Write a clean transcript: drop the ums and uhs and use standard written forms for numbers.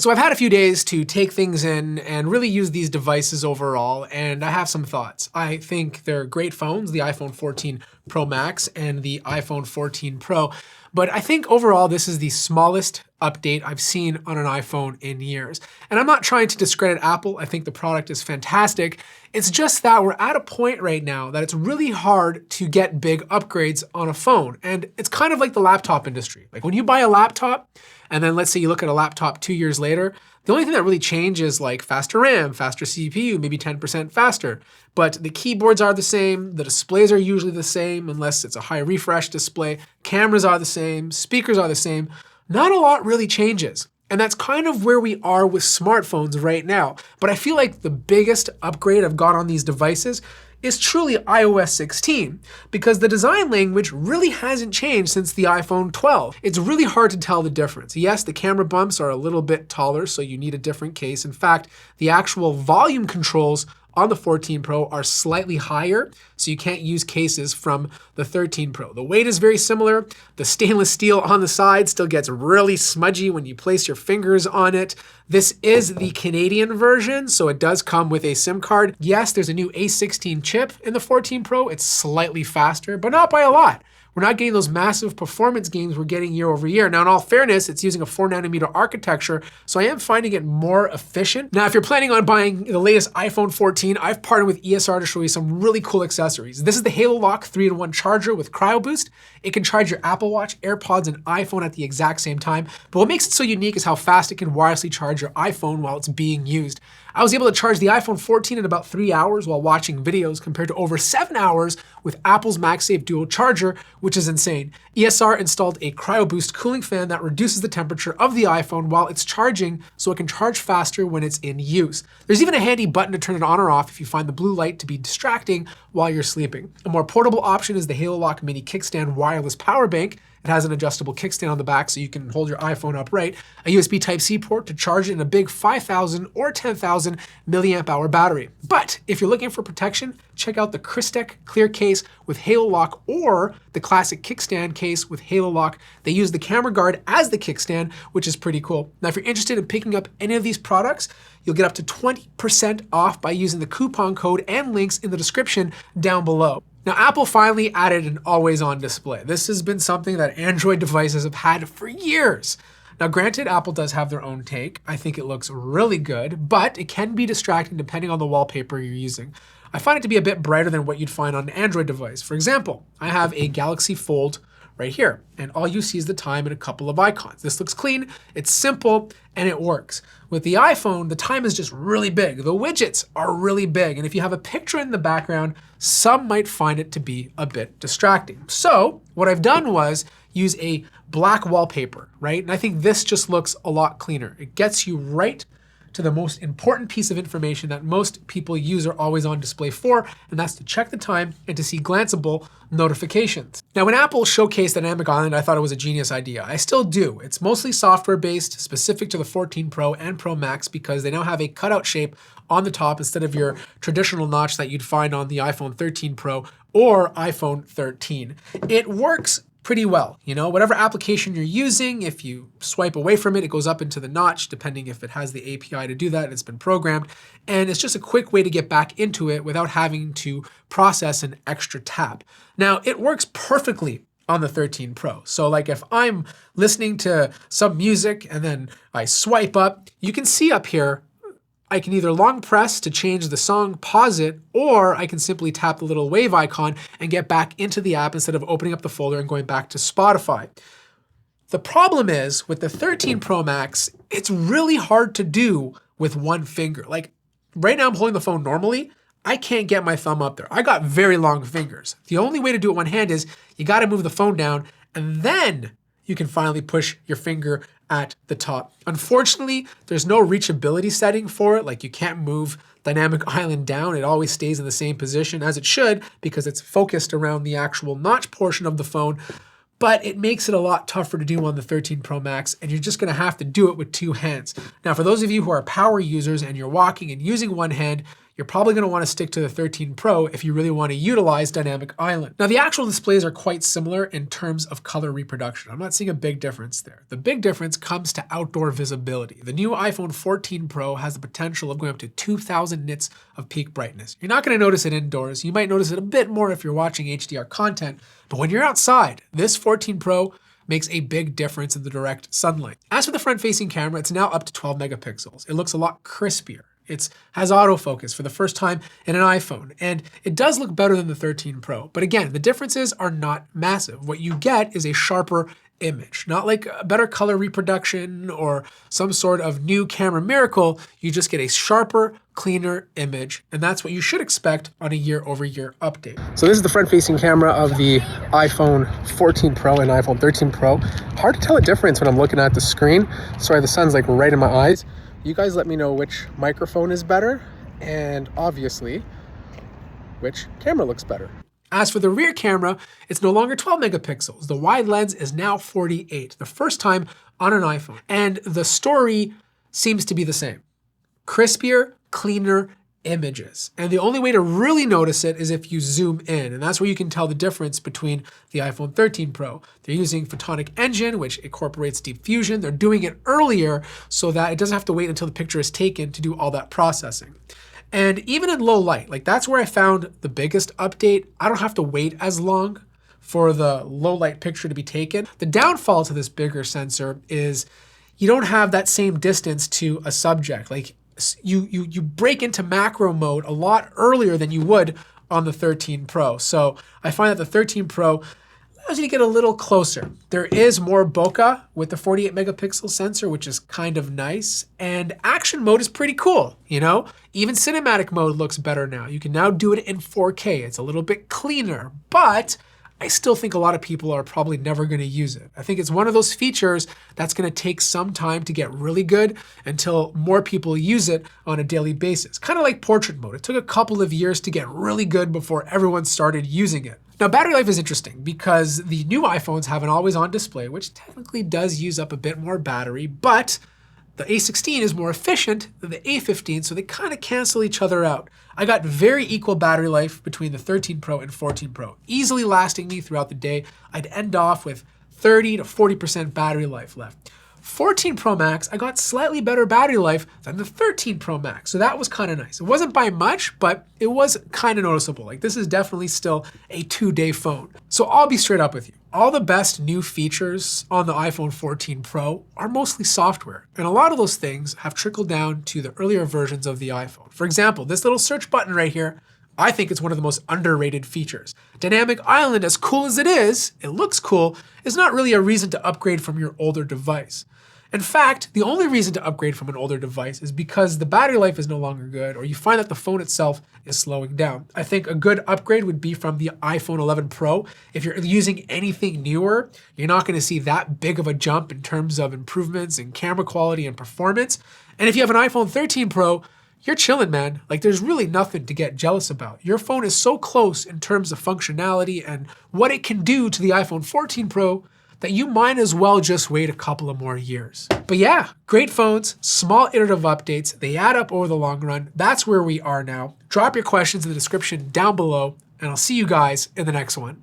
So I've had a few days to take things in and really use these devices overall, and I have some thoughts. I think they're great phones, the iPhone 14 Pro Max and the iPhone 14 Pro, but I think overall this is the smallest update I've seen on an iPhone in years. And I'm not trying to discredit Apple. I think the product is fantastic. It's just that we're at a point right now that it's really hard to get big upgrades on a phone. And it's kind of like the laptop industry. Like when you buy a laptop, and then let's say you look at a laptop 2 years later, the only thing that really changes is like faster RAM, faster CPU, maybe 10% faster. But the keyboards are the same, the displays are usually the same unless it's a high refresh display, cameras are the same, speakers are the same. Not a lot really changes. And that's kind of where we are with smartphones right now. But I feel like the biggest upgrade I've got on these devices is truly iOS 16, because the design language really hasn't changed since the iPhone 12. It's really hard to tell the difference. Yes, the camera bumps are a little bit taller, so you need a different case. In fact, the actual volume controls on the 14 Pro are slightly higher, so you can't use cases from the 13 Pro. The weight is very similar. The stainless steel on the side still gets really smudgy when you place your fingers on it. This is the Canadian version, so it does come with a SIM card. Yes, there's a new A16 chip in the 14 Pro. It's slightly faster, but not by a lot. We're not getting those massive performance gains we're getting year over year. Now, in all fairness, it's using a 4nm architecture, so I am finding it more efficient. Now, if you're planning on buying the latest iPhone 14, I've partnered with ESR to show you some really cool accessories. This is the HaloLock 3-in-1 charger with Cryo Boost. It can charge your Apple Watch, AirPods, and iPhone at the exact same time. But what makes it so unique is how fast it can wirelessly charge your iPhone while it's being used. I was able to charge the iPhone 14 in about 3 hours while watching videos compared to over 7 hours with Apple's MagSafe dual charger, which is insane. ESR installed a Cryo Boost cooling fan that reduces the temperature of the iPhone while it's charging so it can charge faster when it's in use. There's even a handy button to turn it on or off if you find the blue light to be distracting while you're sleeping. A more portable option is the HaloLock Mini Kickstand wireless power bank. It has an adjustable kickstand on the back so you can hold your iPhone upright, a USB Type-C port to charge it, and a big 5,000 or 10,000 milliamp hour battery. But if you're looking for protection, check out the Krystec clear case with HaloLock or the classic kickstand case with HaloLock. They use the camera guard as the kickstand, which is pretty cool. Now, if you're interested in picking up any of these products, you'll get up to 20% off by using the coupon code and links in the description down below. Now, Apple finally added an always-on display. This has been something that Android devices have had for years. Now, granted, Apple does have their own take. I think it looks really good, but it can be distracting depending on the wallpaper you're using. I find it to be a bit brighter than what you'd find on an Android device. For example, I have a Galaxy Fold right here, and all you see is the time and a couple of icons. This looks clean, it's simple, and it works. With the iPhone, the time is just really big. The widgets are really big, and if you have a picture in the background, some might find it to be a bit distracting. So what I've done was use a black wallpaper, right? And I think this just looks a lot cleaner. It gets you right to the most important piece of information that most people use are always on display for, and that's to check the time and to see glanceable notifications. Now, when Apple showcased Dynamic Island, I thought it was a genius idea. I still do. It's mostly software-based, specific to the 14 Pro and Pro Max, because they now have a cutout shape on the top instead of your traditional notch that you'd find on the iPhone 13 Pro or iPhone 13. It works pretty well. You know, whatever application you're using, if you swipe away from it, it goes up into the notch, depending if it has the API to do that, and it's been programmed. And it's just a quick way to get back into it without having to process an extra tap. Now, it works perfectly on the 13 Pro. So like if I'm listening to some music and then I swipe up, you can see up here, I can either long press to change the song, pause it, or I can simply tap the little wave icon and get back into the app instead of opening up the folder and going back to Spotify. The problem is with the 13 Pro Max, it's really hard to do with one finger. Like right now I'm holding the phone normally, I can't get my thumb up there. I got very long fingers. The only way to do it one hand is you gotta move the phone down and then you can finally push your finger at the top. Unfortunately, there's no reachability setting for it. Like you can't move Dynamic Island down. It always stays in the same position as it should because it's focused around the actual notch portion of the phone. But it makes it a lot tougher to do on the 13 Pro Max, and you're just gonna have to do it with two hands. Now, for those of you who are power users and you're walking and using one hand, you're probably going to want to stick to the 13 Pro if you really want to utilize Dynamic Island. Now, the actual displays are quite similar in terms of color reproduction. I'm not seeing a big difference there. The big difference comes to outdoor visibility. The new iPhone 14 Pro has the potential of going up to 2,000 nits of peak brightness. You're not going to notice it indoors. You might notice it a bit more if you're watching HDR content, but when you're outside, this 14 Pro makes a big difference in the direct sunlight. As for the front-facing camera, it's now up to 12 megapixels. It looks a lot crispier. It has autofocus for the first time in an iPhone, and it does look better than the 13 Pro. But again, the differences are not massive. What you get is a sharper image, not like a better color reproduction or some sort of new camera miracle. You just get a sharper, cleaner image, and that's what you should expect on a year-over-year update. So this is the front-facing camera of the iPhone 14 Pro and iPhone 13 Pro. Hard to tell a difference when I'm looking at the screen. Sorry, the sun's like right in my eyes. You guys let me know which microphone is better, and obviously, which camera looks better. As for the rear camera, it's no longer 12 megapixels. The wide lens is now 48, the first time on an iPhone. And the story seems to be the same. Crispier, cleaner images. And the only way to really notice it is if you zoom in. And that's where you can tell the difference between the iPhone 13 Pro. They're using Photonic Engine, which incorporates deep fusion. They're doing it earlier so that it doesn't have to wait until the picture is taken to do all that processing. And even in low light, like that's where I found the biggest update. I don't have to wait as long for the low light picture to be taken. The downfall to this bigger sensor is you don't have that same distance to a subject. Like you break into macro mode a lot earlier than you would on the 13 Pro. So I find that the 13 Pro allows you to get a little closer. There is more bokeh with the 48 megapixel sensor, which is kind of nice. And action mode is pretty cool, you know? Even cinematic mode looks better now. You can now do it in 4K. It's a little bit cleaner, but I still think a lot of people are probably never gonna use it. I think it's one of those features that's gonna take some time to get really good until more people use it on a daily basis. Kind of like portrait mode. It took a couple of years to get really good before everyone started using it. Now, battery life is interesting because the new iPhones have an always-on display, which technically does use up a bit more battery, but the A16 is more efficient than the A15, so they kind of cancel each other out. I got very equal battery life between the 13 Pro and 14 Pro, easily lasting me throughout the day. I'd end off with 30 to 40% battery life left. 14 Pro Max, I got slightly better battery life than the 13 Pro Max, so that was kind of nice. It wasn't by much, but it was kind of noticeable. Like this is definitely still a 2-day phone. So I'll be straight up with you. All the best new features on the iPhone 14 Pro are mostly software, and a lot of those things have trickled down to the earlier versions of the iPhone. For example, this little search button right here, I think it's one of the most underrated features. Dynamic Island, as cool as it looks cool, is not really a reason to upgrade from your older device. In fact, the only reason to upgrade from an older device is because the battery life is no longer good, or you find that the phone itself is slowing down. I think a good upgrade would be from the iPhone 11 Pro. If you're using anything newer, you're not going to see that big of a jump in terms of improvements in camera quality and performance. And if you have an iPhone 13 Pro, you're chilling, man. Like there's really nothing to get jealous about. Your phone is so close in terms of functionality and what it can do to the iPhone 14 Pro that you might as well just wait a couple of more years. But yeah, great phones, small iterative updates, they add up over the long run. That's where we are now. Drop your questions in the description down below, and I'll see you guys in the next one.